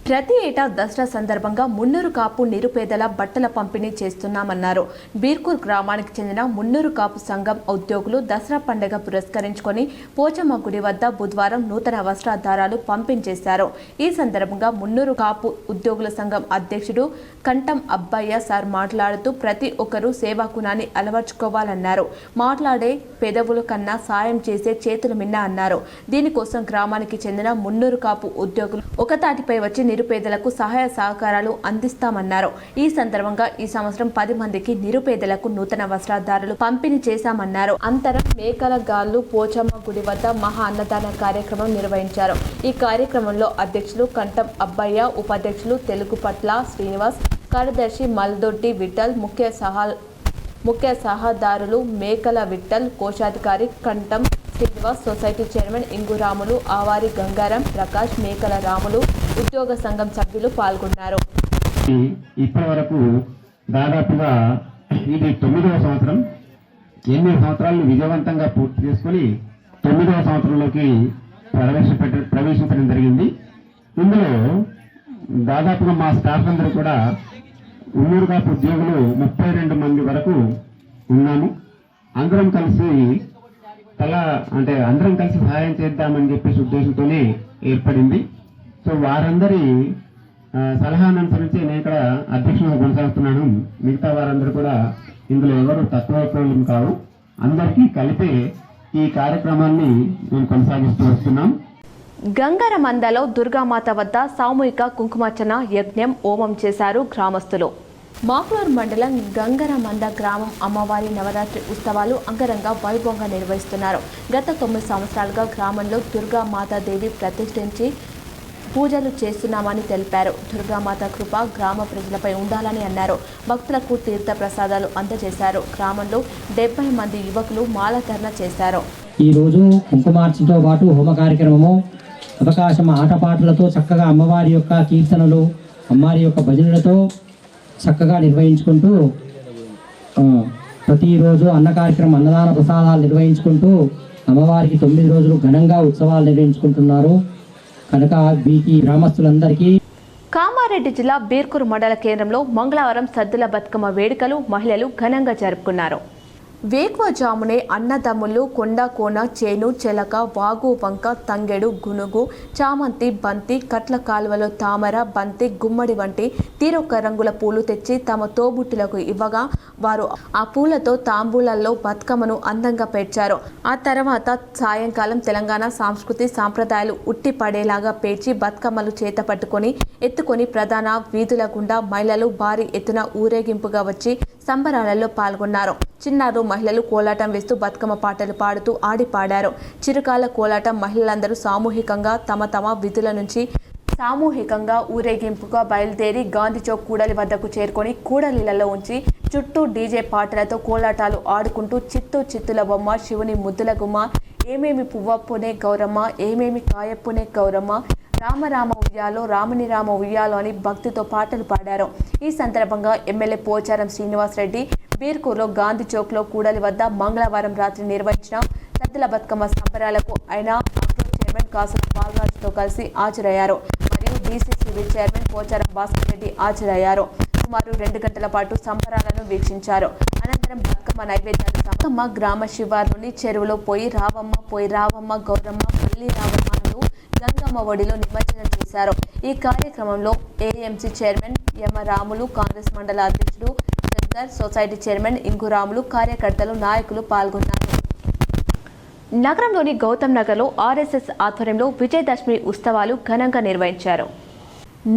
ప్రతి ఏటా దసరా సందర్భంగా మున్నూరు కాపు నిరుపేదల బట్టల పంపిణీ చేస్తున్నామన్నారు. బీర్కూర్ గ్రామానికి చెందిన మున్నూరు కాపు సంఘం ఉద్యోగులు దసరా పండుగ పురస్కరించుకొని పోచమ్మ గుడి వద్ద బుధవారం నూతన వస్త్రాధారాలు పంపిణీ చేశారు. ఈ సందర్భంగా మున్నూరు కాపు ఉద్యోగుల సంఘం అధ్యక్షుడు కంఠం అబ్బయ్య సార్ మాట్లాడుతూ ప్రతి ఒక్కరూ సేవా గుణాన్ని అలవర్చుకోవాలన్నారు. మాట్లాడే పెదవుల కన్నా సాయం చేసే చేతులు మిన్న అన్నారు. దీనికోసం గ్రామానికి చెందిన మున్నూరు కాపు ఉద్యోగులు ఒకతాటిపై వచ్చి నిరుపేదలకు సహాయ సహకారాలు అందిస్తామన్నారు. ఈ సందర్భంగా ఈ సంవత్సరం 10 మందికి నిరుపేదలకు నూతన వస్త్రాధారాలు పంపిణీ చేశామన్నారు. అంతరం మేకల గాళ్ళు పోచమ్మ గుడి వద్ద మహా అన్నదాన కార్యక్రమం నిర్వహించారు. ఈ కార్యక్రమంలో అధ్యక్షులు కంఠం అబ్బయ్య, ఉపాధ్యక్షులు తెలుగుపట్ల శ్రీనివాస్, కార్యదర్శి మల్దొడ్డి విఠల్, ముఖ్య సహాదారులు మేకల విఠల్, కోశాధికారి కంఠం శ్రీనివాస్, సొసైటీ చైర్మన్ ఇంగురాములు, ఆవారి గంగారం, ప్రకాష్, మేకల రాములు, ఉద్యోగ సంఘం సభ్యులు పాల్గొన్నారు. ఇప్పటి వరకు దాదాపుగా ఇది 9వ సంవత్సరం. 8 సంవత్సరాలను విజయవంతంగా పూర్తి చేసుకుని 9వ సంవత్సరంలోకి ప్రవేశించడం జరిగింది. ఇందులో దాదాపుగా మా స్టాఫ్ అందరూ కూడా మున్నూరు కాపు ఉద్యోగులు 32 మంది వరకు ఉన్నాము. అందరం కలిసి అందరం కలిసి సహాయం చేద్దామని చెప్పేసి ఉద్దేశంతోనే ఏర్పడింది. సో వారందరి సలహాను అనుసరించి నేను ఇక్కడ అధ్యక్షునిగా కొనసాగుతున్నాను. మిగతా వారందరూ కూడా ఇందులో ఎవరు తక్కువ కావు, అందరికీ కలిపే ఈ కార్యక్రమాన్ని మేము కొనసాగిస్తూ వస్తున్నాం. గంగరమందలో దుర్గామాత వద్ద సామూహిక కుంకుమార్చన యజ్ఞం హోమం చేశారు గ్రామస్తులు. మాక్లూర్ మండలం గంగరమంద గ్రామం అమ్మవారి నవరాత్రి ఉత్సవాలు అంగరంగ వైభవంగా నిర్వహిస్తున్నారు. గత 9 సంవత్సరాలుగా గ్రామంలో దుర్గామాతాదేవి ప్రతిష్ఠించి పూజలు చేస్తున్నామని తెలిపారు. దుర్గామాత కృప గ్రామ ప్రజలపై ఉండాలని అన్నారు. భక్తులకు తీర్థ ప్రసాదాలు అందజేశారు. గ్రామంలో 70 మంది యువకులు మాలధరణ చేశారు. ఈరోజు కుంకుమార్చనతో పాటు హోమ కార్యక్రమము, అవకాశం ఆటపాటలతో చక్కగా అమ్మవారి యొక్క కీర్తనలు, అమ్మవారి యొక్క భజనలతో చక్కగా నిర్వహించుకుంటూ ప్రతిరోజు అన్న కార్యక్రమం, అన్నదాన ప్రసాదాలు నిర్వహించుకుంటూ అమ్మవారికి 9 రోజులు ఘనంగా ఉత్సవాలు నిర్వహించుకుంటున్నారు. కనుక వీటి గ్రామస్తులందరికీ. కామారెడ్డి జిల్లా బీర్కూర్ మండల కేంద్రంలో మంగళవారం సద్దుల బతుకమ్మ వేడుకలు మహిళలు ఘనంగా జరుపుకున్నారు. వేకువజామునే అన్నదమ్ములు కొండ కోన, చేను, చెలక, వాగు, వంక, తంగెడు, గునుగు, చామంతి, బంతి, కట్ల కాలువలో తామర, బంతి, గుమ్మడి వంటి తీరొక్క రంగుల పూలు తెచ్చి తమ తోబుట్టులకు ఇవ్వగా వారు ఆ పూలతో తాంబూలాల్లో బతుకమ్మను అందంగా పేర్చారు. ఆ తర్వాత సాయంకాలం తెలంగాణ సంస్కృతి సాంప్రదాయాలు ఉట్టి పడేలాగా పేర్చి బతుకమ్మలు చేత పట్టుకొని ఎత్తుకొని ప్రధాన వీధుల గుండా మహిళలు భారీ ఎత్తున ఊరేగింపుగా వచ్చి సంబరాలలో పాల్గొన్నారు. చిన్నారు మహిళలు కోలాటం వేస్తూ బతుకమ్మ పాటలు పాడుతూ ఆడి పాడారు. చిరుకాల కోలాటం మహిళలందరూ సామూహికంగా తమ విధుల నుంచి సామూహికంగా ఊరేగింపుగా బయలుదేరి గాంధీ చౌక్ కూడలి వద్దకు చేరుకొని కూడలిలలో ఉంచి చుట్టూ డీజే పాటలతో కోలాటాలు ఆడుకుంటూ చిత్తుల బొమ్మ, శివుని ముద్దుల గుమ్మ, ఏమేమి పువ్వప్పునే గౌరమ్మ, ఏమేమి కాయప్పునే గౌరమ్మ, రామరామ ఉయ్యాలో, రాముని రామ ఉయ్యాలో అని భక్తితో పాటలు పాడారు. ఈ సందర్భంగా ఎమ్మెల్యే పోచారం శ్రీనివాస్ రెడ్డి బీర్కూర్లో గాంధీ చౌక్లో కూడలి వద్ద మంగళవారం రాత్రి నిర్వహించిన సద్దుల బతుకమ్మ సంబరాలకు ఆయన చైర్మన్ కాసుల బాలరాజుతో కలిసి హాజరయ్యారు. మరియు డీసీసీబీ చైర్మన్ పోచారం భాస్కర్ రెడ్డి హాజరయ్యారు. సుమారు 2 గంటల పాటు సంబరాలను వీక్షించారు. అనంతరం బతుకమ్మ నైవేద్యాలు బతుకమ్మ గ్రామ శివారులోని చెరువులో పోయి రావమ్మ గౌరమ్మ, పెళ్లి రావమ్మ గంగమ్మ ఒడిలో నిమజ్జనం చేశారు. ఈ కార్యక్రమంలో ఏఎంసీ చైర్మన్ యమ రాములు, కాంగ్రెస్ మండల అధ్యక్షుడు శంకర్, సొసైటీ చైర్మన్ ఇంగు రాములు, కార్యకర్తలు, నాయకులు పాల్గొన్నారు. నగరంలోని గౌతమ్ నగర్లో ఆర్ఎస్ఎస్ ఆధ్వర్యంలో విజయదశమి ఉత్సవాలు ఘనంగా నిర్వహించారు.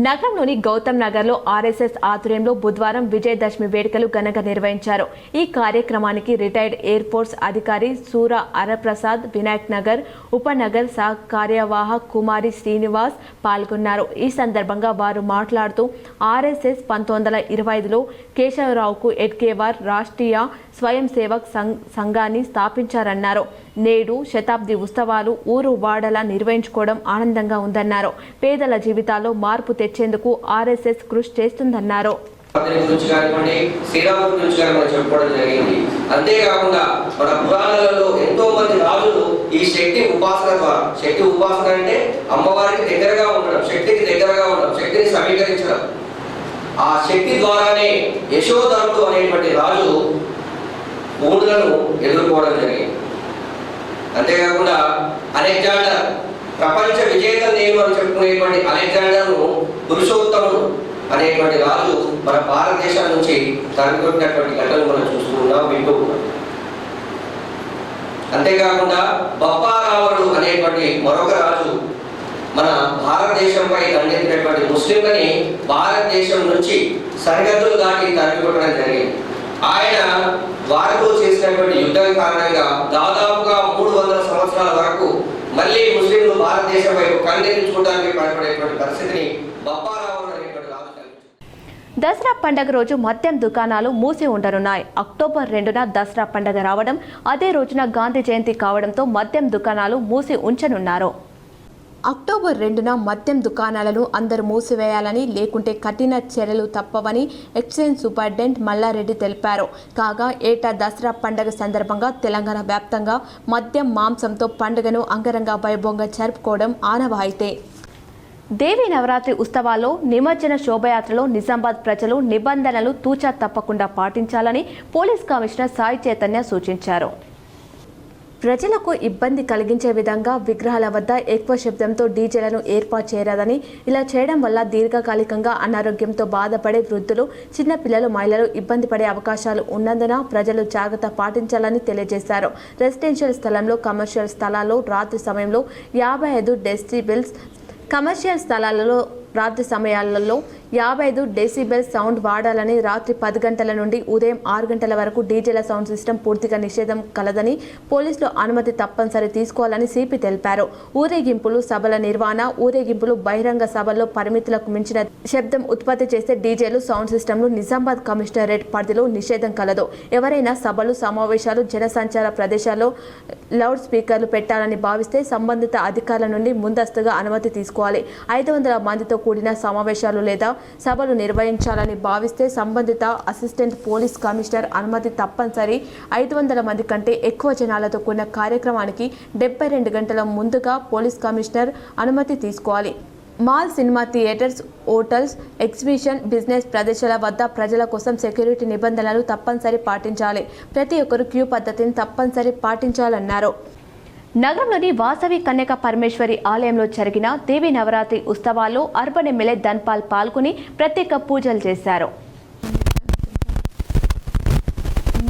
నగరంలోని గౌతమ్ నగర్లో ఆర్ఎస్ఎస్ ఆధ్వర్యంలో బుధవారం విజయదశమి వేడుకలు ఘనంగా నిర్వహించారు. ఈ కార్యక్రమానికి రిటైర్డ్ ఎయిర్ ఫోర్స్ అధికారి సూర అరప్రసాద్, వినాయక్ నగర్ ఉపనగర్ సహ కార్యవాహక్ కుమారి శ్రీనివాస్ పాల్గొన్నారు. ఈ సందర్భంగా వారు మాట్లాడుతూ ఆర్ఎస్ఎస్ 1925లో కేశవరావుకు ఎడ్కేవార్ రాష్ట్రీయ స్వయం సేవక్ సంఘాన్ని స్థాపించారన్నారు. నేడు శతాబ్ది ఉత్సవాలు ఊరు వాడలా నిర్వహించుకోవడం ఆనందంగా ఉందన్నారు. పేదల జీవితాల్లో మార్పు తెచ్చేందుకు ఆర్ఎస్ఎస్ కృషి చేస్తుందన్నారు. అంతేకాకుండా మన పురాణాలలో ఎంతో మంది రాజులు ఈ శక్తి ఉపాసన ద్వారా, శక్తి ఉపాసన అంటే అమ్మవారికి దగ్గరగా ఉండడం, శక్తికి దగ్గరగా ఉండడం, శక్తిని సమీకరించడం. ఆ శక్తి ద్వారానే యశోధరుడు అనేటువంటి రాజు మూడులను ఎదుర్కోవడం జరిగింది. అంతేకాకుండా అలెగ్జాండర్, ప్రపంచ విజేత నేను అని చెప్పుకునేటువంటి అలెగ్జాండర్ను పురుషోత్తముడు అనేటువంటి రాజు మన భారతదేశం నుంచి తరలికొట్టినటువంటి ఘటనలు మనం చూస్తున్నాం, వింటూ ఉన్నాం. అంతేకాకుండా బప్పారావుడు అనేటువంటి మరొక రాజు మన భారతదేశంపై దండెత్తినటువంటి ముస్లింలని భారతదేశం నుంచి సరిహద్దులు దాటి తరలికొట్టడం జరిగింది. ఆయన వారితో చేసినటువంటి యుద్ధం కారణంగా దాదాపుగా 300 సంవత్సరాల వరకు మళ్ళీ ముస్లింలు భారతదేశం వైపు కన్నెత్తి చూడడానికి పడబడేటువంటి పరిస్థితిని బప్పారావు అనేటువంటి రాజు కలిగించారు. దసరా పండుగ రోజు మద్యం దుకాణాలు మూసి ఉండనున్నాయి. అక్టోబర్ 2న దసరా పండుగ రావడం, అదే రోజున గాంధీ జయంతి కావడంతో మద్యం దుకాణాలు మూసి ఉంచనున్నారు. అక్టోబర్ 2న మద్యం దుకాణాలను అందరూ మూసివేయాలని, లేకుంటే కఠిన చర్యలు తప్పవని ఎక్సైజ్ సూపరింటెండెంట్ మల్లారెడ్డి తెలిపారు. కాగా ఏటా దసరా పండుగ సందర్భంగా తెలంగాణ వ్యాప్తంగా మద్యం మాంసంతో పండుగను అంగరంగ వైభవంగా జరుపుకోవడం ఆనవాయితీ. దేవీ నవరాత్రి ఉత్సవాల్లో నిమజ్జన శోభయాత్రలో నిజామాబాద్ ప్రజలు నిబంధనలు తూచా తప్పకుండా పాటించాలని పోలీస్ కమిషనర్ సాయి చైతన్య సూచించారు. ప్రజలకు ఇబ్బంది కలిగించే విధంగా విగ్రహాల వద్ద ఎక్కువ శబ్దంతో డీజేలను ఏర్పాటు చేయరాదని, ఇలా చేయడం వల్ల దీర్ఘకాలికంగా అనారోగ్యంతో బాధపడే వృద్ధులు, చిన్నపిల్లలు, మహిళలు ఇబ్బంది పడే అవకాశాలు ఉన్నందున ప్రజలు జాగ్రత్త పాటించాలని తెలియజేశారు. రెసిడెన్షియల్ స్థలంలో, కమర్షియల్ స్థలాల్లో రాత్రి సమయంలో 55 డెసిబెల్స్, కమర్షియల్ స్థలాలలో రాత్రి సమయాలలో 55 డెసిబెల్స్ సౌండ్ వాడాలని, రాత్రి 10 గంటల నుండి ఉదయం 6 గంటల వరకు డీజేల సౌండ్ సిస్టమ్ పూర్తిగా నిషేధం కలదని, పోలీసులు అనుమతి తప్పనిసరి తీసుకోవాలని సిపి తెలిపారు. ఊరేగింపులు, సభల నిర్వహణ, ఊరేగింపులు, బహిరంగ సభల్లో పరిమితులకు మించిన శబ్దం ఉత్పత్తి చేసే డీజేలు, సౌండ్ సిస్టమ్లు నిజామాబాద్ కమిషనరేట్ పరిధిలో నిషేధం కలదు. ఎవరైనా సభలు, సమావేశాలు, జనసంచార ప్రదేశాల్లో లౌడ్ స్పీకర్లు పెట్టాలని భావిస్తే సంబంధిత అధికారుల నుండి ముందస్తుగా అనుమతి తీసుకోవాలి. 500 మందితో కూడిన సమావేశాలు లేదా సభలు నిర్వహించాలని భావిస్తే సంబంధిత అసిస్టెంట్ పోలీస్ కమిషనర్ అనుమతి తప్పనిసరి. 500 మంది కంటే ఎక్కువ జనాలతో కూడిన కార్యక్రమానికి 72 గంటల ముందుగా పోలీస్ కమిషనర్ అనుమతి తీసుకోవాలి. Mall, cinema theatres, hotels, exhibition, business ప్రదేశాల వద్ద ప్రజల కోసం సెక్యూరిటీ నిబంధనలు తప్పనిసరి పాటించాలి. ప్రతి ఒక్కరూ క్యూ పద్ధతిని తప్పనిసరి పాటించాలన్నారు. నగరంలోని వాసవి కన్యక పరమేశ్వరి ఆలయంలో జరిగిన దేవీ నవరాత్రి ఉత్సవాల్లో అర్బన్ ఎమ్మెల్యే ధన్పాల్ పాల్గొని ప్రత్యేక పూజలు చేశారు.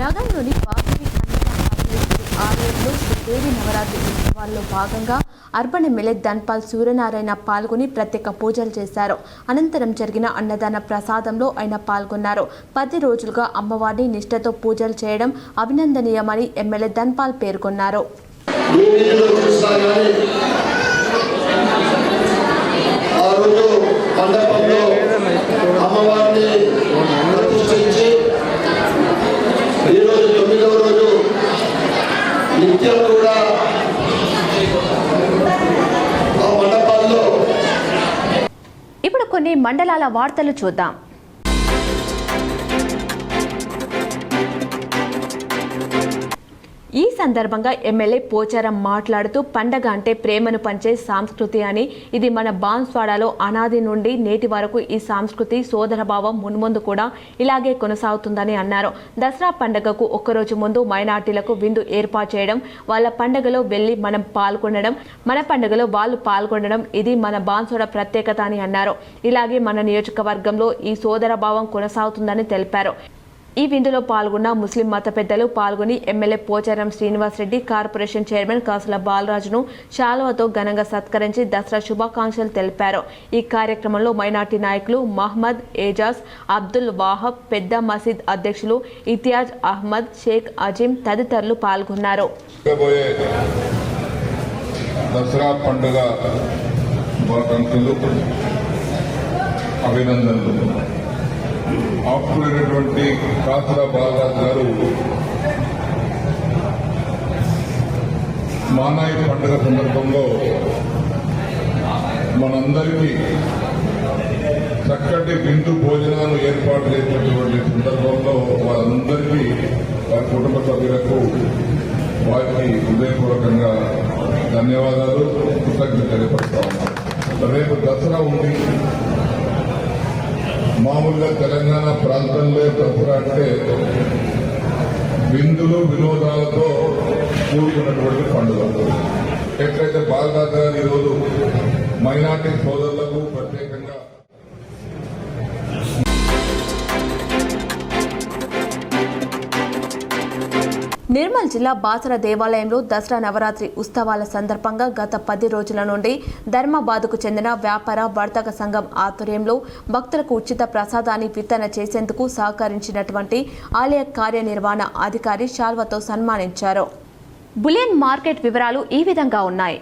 నగరంలోని వాసవి కన్యక పరమేశ్వరి ఆలయంలో దేవీ నవరాత్రి ఉత్సవాల్లో భాగంగా అర్బన్ ఎమ్మెల్యే ధన్పాల్ సూర్యనారాయణ పాల్గొని ప్రత్యేక పూజలు చేశారు. అనంతరం జరిగిన అన్నదాన ప్రసాదంలో ఆయన పాల్గొన్నారు. 10 రోజులుగా అమ్మవారిని నిష్ఠతో పూజలు చేయడం అభినందనీయమని ఎమ్మెల్యే ధన్పాల్ పేర్కొన్నారు. ఆ రోజు మండపంలో అమ్మవారిని ప్రతిష్ఠించి ఈరోజు 9వ రోజు నిత్యం కూడా ఆ మండపాల్లో. ఇప్పుడు కొన్ని మండలాల వార్తలు చూద్దాం. ఈ సందర్భంగా ఎమ్మెల్యే పోచారం మాట్లాడుతూ పండగ అంటే ప్రేమను పంచే సంస్కృతి అని, ఇది మన బాన్స్వాడలో అనాది నుండి నేటి వరకు ఈ సంస్కృతి సోదరభావం మున్ముందు కూడా ఇలాగే కొనసాగుతుందని అన్నారు. దసరా పండగకు ఒక్కరోజు ముందు మైనార్టీలకు విందు ఏర్పాటు చేయడం, వాళ్ళ పండగలో వెళ్లి మనం పాల్గొనడం, మన పండుగలో వాళ్ళు పాల్గొనడం, ఇది మన బాన్స్వాడ ప్రత్యేకత అని అన్నారు. ఇలాగే మన నియోజకవర్గంలో ఈ సోదరభావం కొనసాగుతుందని తెలిపారు. ఈ విందులో పాల్గొన్న ముస్లిం మత పెద్దలు పాల్గొని MLA Pocharam Srinivas Reddy, corporation chairman కాసుల బాలరాజును శాలువాతో ఘనంగా సత్కరించి దసరా శుభాకాంక్షలు తెలిపారు. ఈ కార్యక్రమంలో మైనార్టీ నాయకులు మహమ్మద్ ఏజాజ్, అబ్దుల్ వాహబ్, పెద్ద మసీద్ అధ్యక్షులు ఇతియాజ్ అహ్మద్, షేక్ అజీం తదితరులు పాల్గొన్నారు. దసరా పండుగ అభినందనలు. ఆపుకునేటువంటి కాసుల బాలరాజు గారు మానాయి పండుగ సందర్భంలో మనందరికీ చక్కటి విందు భోజనాలు ఏర్పాటు చేసినటువంటి సందర్భంలో వారందరికీ వారి కుటుంబ సభ్యులకు వారికి హృదయపూర్వకంగా ధన్యవాదాలు, కృతజ్ఞతలు తెలియపరుస్తా ఉన్నాను. రేపు దసరా ఉంది. మామూలుగా తెలంగాణ ప్రాంతంలో దసరా అంటే విందులు వినోదాలతో కూడుకున్నటువంటి పండుగ. ఎట్లయితే బాలరాజు గారు ఈరోజు మైనార్టీ సోదరులకు ప్రత్యేకంగా నిర్మల్ జిల్లా బాసర దేవాలయంలో దసరా నవరాత్రి ఉత్సవాల సందర్భంగా గత 10 రోజుల నుండి ధర్మాబాద్కు చెందిన వ్యాపార వర్తక సంఘం ఆధ్వర్యంలో భక్తులకు ఉచిత ప్రసాదాన్ని వితరణ చేసేందుకు సహకరించినటువంటి ఆలయ కార్యనిర్వహణ అధికారి శాల్వతో సన్మానించారు. బులియన్ మార్కెట్ వివరాలు ఈ విధంగా ఉన్నాయి.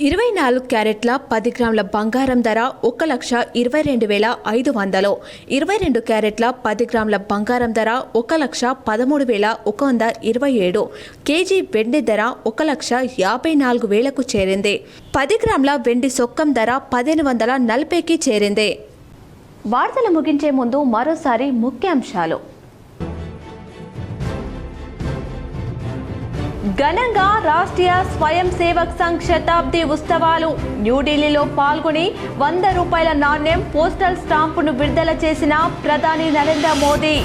24 క్యారెట్ల 10 గ్రాముల బంగారం ధర 1,22,500. 22 క్యారెట్ల 10 గ్రాముల బంగారం ధర 1,13,127. కేజీ వెండి ధర 1,54,000కు చేరింది. 10 గ్రాముల వెండి సొక్కం ధర 1,540కి చేరింది. వార్తలు ముగించే ముందు మరోసారి ముఖ్యాంశాలు. ఘనంగా రాష్ట్రీయ స్వయం సేవక్ సంఘ్ శతాబ్ది ఉత్సవాలు. న్యూఢిల్లీలో పాల్గొని 100 రూపాయల నాణ్యం పోస్టల్ స్టాంపును విడుదల చేసిన ప్రధాని నరేంద్ర మోదీ.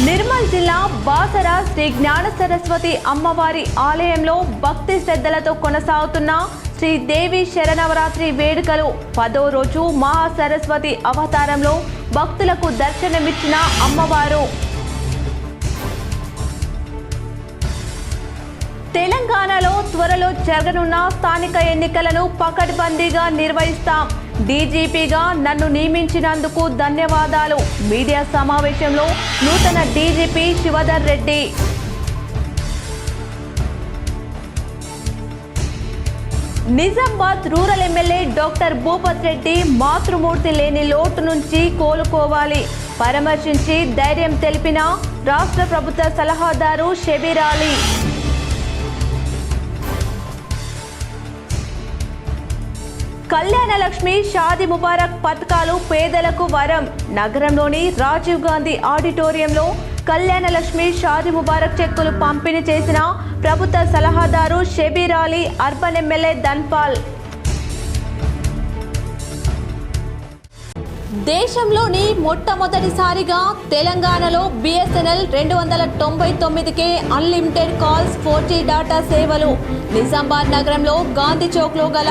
నిర్మల్ జిల్లా బాసర శ్రీ జ్ఞాన సరస్వతి అమ్మవారి ఆలయంలో భక్తి శ్రద్ధలతో కొనసాగుతున్న శ్రీ దేవి శరన్నవరాత్రి వేడుకలు. 10వ రోజు మహాసరస్వతి అవతారంలో భక్తులకు దర్శనమిచ్చిన అమ్మవారు. తెలంగాణలో త్వరలో జరగనున్న స్థానిక ఎన్నికలను పకడ్బందీగా నిర్వహిస్తాం. డీజీపీగా నన్ను నియమించినందుకు ధన్యవాదాలు. మీడియా సమావేశంలో నూతన DGP Shivadhar Reddy. Nizamabad rural MLA doctor Bhupath Reddy మాతృమూర్తి లేని లోటు నుంచి కోలుకోవాలి. పరామర్శించి ధైర్యం తెలిపిన రాష్ట్ర ప్రభుత్వ సలహాదారు షబీర్ అలీ. కళ్యాణ లక్ష్మి, షాదీ ముబారక్ పథకాలు పేదలకు వరం. నగరంలోని రాజీవ్ గాంధీ ఆడిటోరియంలో కళ్యాణ లక్ష్మి, షాదీ ముబారక్ చెక్కులు పంపిణీ చేసిన ప్రభుత్వ సలహాదారు షబీర్ అలీ, అర్బన్ ఎమ్మెల్యే ధన్పాల్. దేశంలోని మొట్టమొదటిసారిగా తెలంగాణలో BSNL 299కే అన్లిమిటెడ్ కాల్స్ 4G డాటా సేవలు. నిజామాబాద్ నగరంలో గాంధీ చౌక్లో గల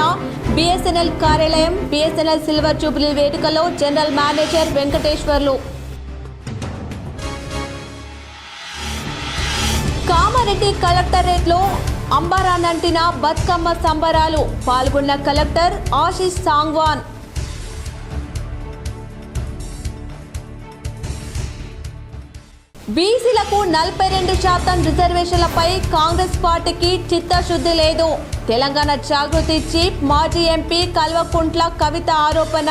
BSNL కార్యాలయం BSNL సిల్వర్ జూబ్లీ వేడుకలో జనరల్ మేనేజర్ వెంకటేశ్వర్లు. కామారెడ్డి కలెక్టరేట్లో అంబరానంటిన బతుకమ్మ సంబరాలు. పాల్గొన్న కలెక్టర్ ఆశీష్ సాంగ్వాన్. బీసీలకు 42% రిజర్వేషన్లపై కాంగ్రెస్ పార్టీకి చిత్తశుద్ధి లేదు. తెలంగాణ జాగృతి చీఫ్ మాజీ ఎంపీ కల్వకుంట్ల కవిత ఆరోపణ.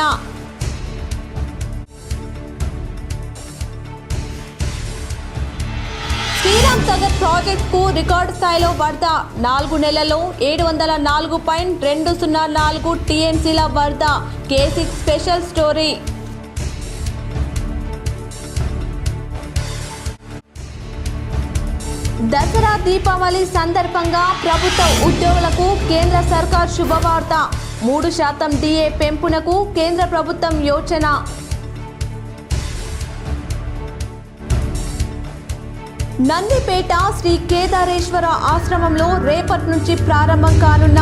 శ్రీరామ్ సాగర్ ప్రాజెక్టుకు రికార్డు స్థాయిలో వరద. 4 నెలల్లో 704.204 టీఎంసీల వరద. K6 special story. Dasara Deepavali సందర్భంగా ప్రభుత్వ ఉద్యోగులకు కేంద్ర సర్కార్ శుభవార్త 3% డిఏ పెంపునకు కేంద్ర ప్రభుత్వం యోచన. నందిపేట శ్రీ కేదారేశ్వర ఆశ్రమంలో రేపటి నుంచి ప్రారంభం కానున్న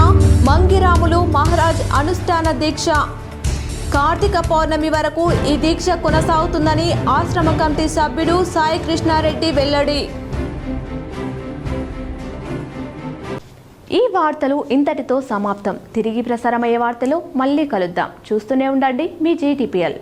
మంగిరాములు మహారాజ్ అనుష్ఠాన దీక్ష. కార్తీక పౌర్ణమి వరకు ఈ దీక్ష కొనసాగుతుందని ఆశ్రమ కమిటీ సభ్యుడు సాయి కృష్ణారెడ్డి వెల్లడి. ఈ వార్తలు ఇంతటితో సమాప్తం. తిరిగి ప్రసారమయ్యే వార్తలు మళ్ళీ కలుద్దాం. చూస్తూనే ఉండండి మీ జీటీపీఎల్.